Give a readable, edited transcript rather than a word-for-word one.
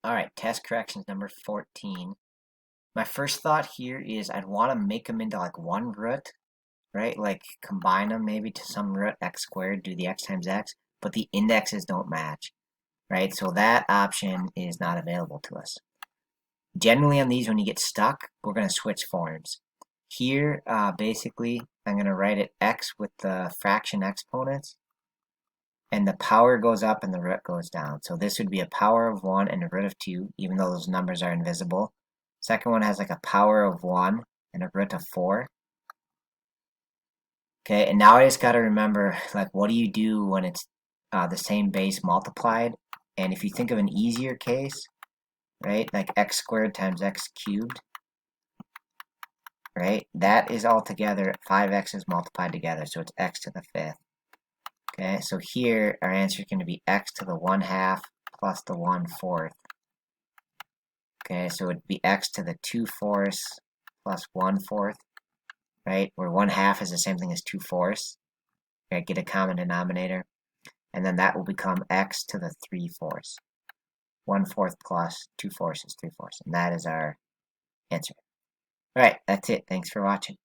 Alright, test corrections number 14. My first thought here is I'd want to make them into like one root, right? Like combine them maybe to some root x squared, do the x times x, but the indexes don't match, right? So that option is not available to us. Generally on these, when you get stuck, we're going to switch forms. Here, basically, I'm going to write it x with the fraction exponents, and the power goes up and the root goes down. So this would be a power of 1 and a root of 2, even though those numbers are invisible. Second one has like a power of 1 and a root of 4. Okay, and now I just got to remember, like, what do you do when it's the same base multiplied? And if you think of an easier case, right, like x squared times x cubed, right, that is all together 5x's multiplied together, so it's x to the 5th. Okay, so here our answer is going to be x to the 1/2 plus the 1/4. Okay, so it'd be x to the 2/4 plus 1/4, right? Where 1/2 is the same thing as 2/4. Okay, get a common denominator. And then that will become x to the 3/4. 1/4 plus 2/4 is 3/4. And that is our answer. All right, that's it. Thanks for watching.